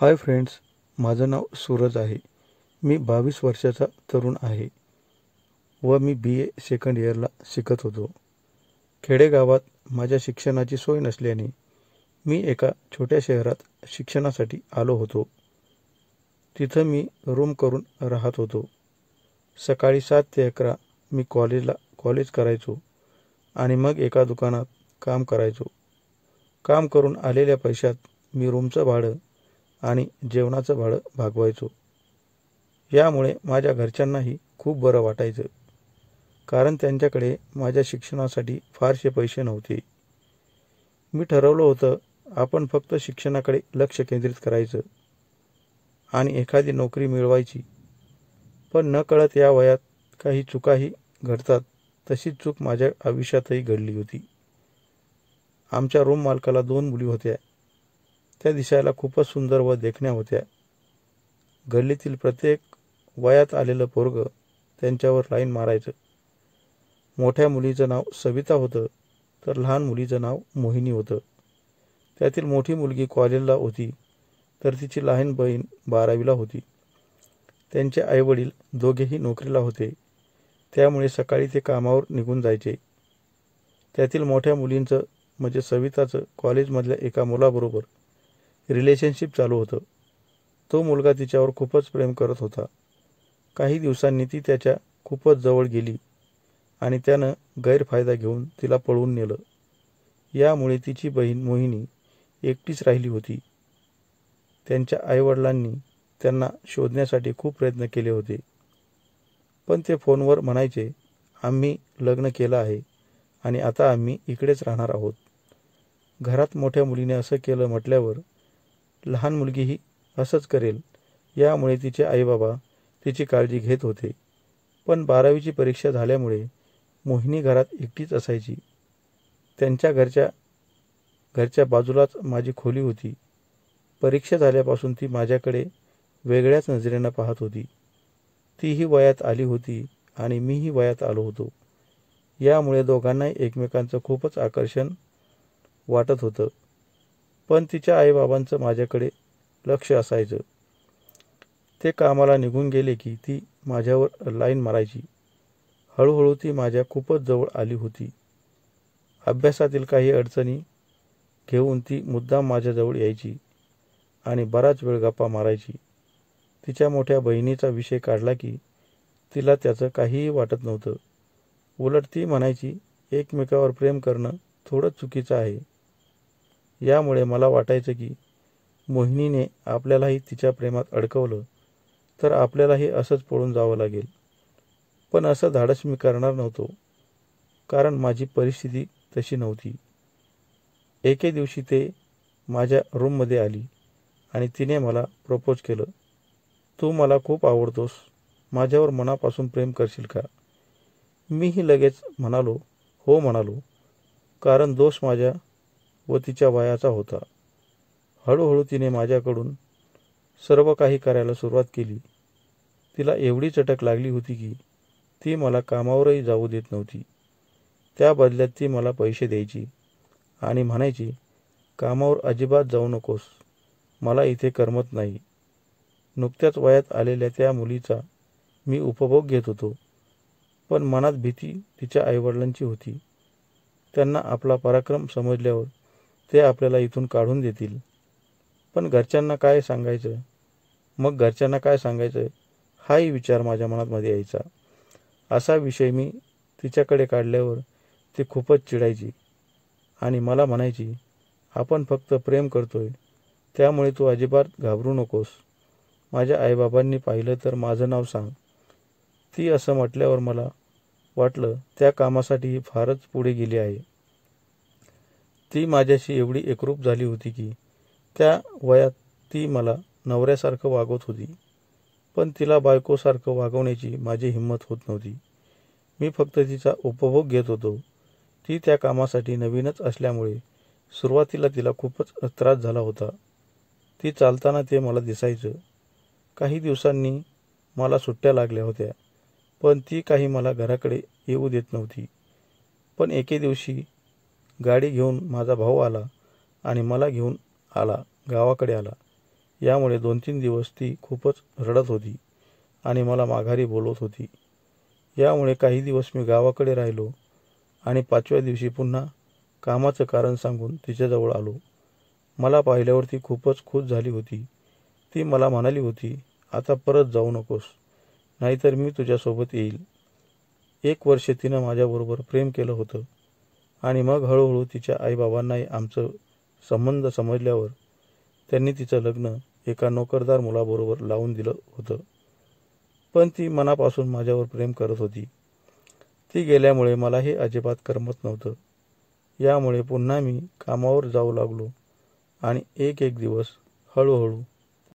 Hi friends, माझं नाव सूरज आहे. मी 22 वर्षाचा तरुण आहे व मी BA सेकंड इयरला शिकत होतो. खेडेगावात माझ्या शिक्षणाची सोय नसल्याने मी एका छोट्या शहरात शिक्षणासाठी आलो होतो. तिथं मी रूम करून राहत होतो. सकाळी 7 ते 11 मी कॉलेज करायचो आणि मग एका दुकानात काम करायचो. काम करून आलेल्या पैशात मी रूमचं भाडं आणि जेवणाचं भाडं भागवायचो. यामुळे माझ्या घरच्यांनाही खूप बरं वाटायचं, कारण त्यांच्याकडे माझ्या शिक्षणासाठी फारसे पैसे नव्हते. मी ठरवलं होतं आपण फक्त शिक्षणाकडे लक्ष केंद्रित करायचं आणि एखादी नोकरी मिळवायची. पण नकळत या वयात काही चुकाही घडतात. तशीच चूक माझ्या आयुष्यातही घडली होती. आमच्या रूम मालकाला 2 मुली होत्या. त्या दिसायला खूपच सुंदर व देखण्या होत्या. गल्लीतील प्रत्येक वयात आलेलं पोरगं त्यांच्यावर लाईन मारायचं. मोठ्या मुलीचं नाव सविता होतं, तर लहान मुलीचं नाव मोहिनी होतं. त्यातील मोठी मुलगी कॉलेजला होती, तर तिची लहान बहीण 12वीला होती. त्यांचे आईवडील दोघेही नोकरीला होते, त्यामुळे सकाळी ते कामावर निघून जायचे. त्यातील मोठ्या मुलींचं म्हणजे सविताचं कॉलेजमधल्या एका मुलाबरोबर रिलेशनशिप चालू होतं. तो मुलगा तिच्यावर खूपच प्रेम करत होता. काही दिवसांनी ती त्याच्या खूपच जवळ गेली आणि त्यानं गैरफायदा घेऊन तिला पळवून नेलं. यामुळे तिची बहीण मोहिनी एकटीच राहिली होती. त्यांच्या आईवडिलांनी त्यांना शोधण्यासाठी खूप प्रयत्न केले होते, पण ते फोनवर म्हणायचे, आम्ही लग्न केलं आहे आणि आता आम्ही इकडेच राहणार आहोत. घरात मोठ्या मुलीने असं केलं म्हटल्यावर लहान मुलगीही असंच करेल, यामुळे तिचे आईबाबा तिची काळजी घेत होते. पण 12वीची परीक्षा झाल्यामुळे मोहिनी घरात एकटीच असायची. त्यांच्या घरच्या बाजूलाच माझी खोली होती. परीक्षा झाल्यापासून ती माझ्याकडे वेगळ्याच नजरेनं पाहत होती. तीही वयात आली होती आणि मीही वयात आलो होतो. यामुळे दोघांनाही एकमेकांचं खूपच आकर्षण वाटत होतं. पण तिच्या आईबाबांचं माझ्याकडे लक्ष असायचं. ते कामाला निघून गेले की ती माझ्यावर लाईन मारायची. हळूहळू ती माझ्या खूपच जवळ आली होती. अभ्यासातील काही अडचणी घेऊन ती मुद्दाम माझ्याजवळ यायची आणि बराच वेळ गप्पा मारायची. तिच्या मोठ्या बहिणीचा विषय काढला की तिला त्याचं काहीही वाटत नव्हतं. उलट ती म्हणायची, एकमेकावर प्रेम करणं थोडं चुकीचं आहे. यामुळे मला वाटायचं की मोहिनीने आपल्यालाही तिच्या प्रेमात अडकवलं तर आपल्यालाही असंच पळून जावं लागेल. पण असं धाडस मी करणार नव्हतो, कारण माझी परिस्थिती तशी नव्हती. एके दिवशी ते माझ्या रूममध्ये आली आणि तिने मला प्रपोज केलं. तू मला खूप आवडतोस, माझ्यावर मनापासून प्रेम करशील का? मीही लगेच म्हणालो, हो म्हणालो, कारण दोष माझ्या व तिच्या वयाचा होता. हळूहळू तिने माझ्याकडून सर्व काही करायला सुरुवात केली. तिला एवढी चटक लागली होती की ती मला कामावरही जाऊ देत नव्हती. त्या बदल्यात ती मला पैसे द्यायची आणि म्हणायची, कामावर अजिबात जाऊ नकोस, मला इथे करमत नाही. नुकत्याच वयात आलेल्या त्या मुलीचा मी उपभोग घेत होतो, पण मनात भीती तिच्या आईवडिलांची होती. त्यांना आपला पराक्रम समजल्यावर ते आपल्याला इथून काढून देतील. पण घरच्यांना काय सांगायचं हाही विचार माझ्या मनामध्ये यायचा. असा विषय मी तिच्याकडे काढल्यावर ती खूपच चिडायची आणि मला म्हणायची, आपण फक्त प्रेम करतोय, त्यामुळे तू अजिबात घाबरू नकोस. माझ्या आईबाबांनी पाहिलं तर माझं नाव सांग. ती असं म्हटल्यावर मला वाटलं त्या कामासाठी फारच पुढे गेली आहे. ती माझ्याशी एवढी एकरूप झाली होती की त्या वयात ती मला नवऱ्यासारखं वागवत होती, पण तिला बायकोसारखं वागवण्याची माझी हिंमत होत नव्हती. मी फक्त तिचा उपभोग घेत होतो. ती त्या कामासाठी नवीनच असल्यामुळे सुरुवातीला तिला खूपच त्रास झाला होता. ती चालताना ते मला दिसायचं. काही दिवसांनी मला सुट्ट्या लागल्या होत्या, पण ती काही मला घराकडे येऊ देत नव्हती. पण एके दिवशी गाडी घेऊन माझा भाऊ आला आणि मला घेऊन गावाकडे आला. यामुळे 2-3 दिवस ती खूपच रडत होती आणि मला माघारी बोलवत होती. यामुळे काही दिवस मी गावाकडे राहिलो आणि 5व्या दिवशी पुन्हा कामाचं कारण सांगून तिच्याजवळ आलो. मला पाहिल्यावर ती खूपच खुश झाली होती. ती मला म्हणाली होती, आता परत जाऊ नकोस, नाहीतर मी तुझ्यासोबत येईल. 1 वर्ष तिनं माझ्याबरोबर प्रेम केलं होतं आणि मग हळूहळू तिच्या आईबाबांनाही आमचं संबंध समजल्यावर त्यांनी तिचं लग्न एका नोकरदार मुलाबरोबर लावून दिलं होतं. पण ती मनापासून माझ्यावर प्रेम करत होती. ती गेल्यामुळे मला हे अजिबात करमत नव्हतं. यामुळे पुन्हा मी कामावर जाऊ लागलो आणि एक एक दिवस हळूहळू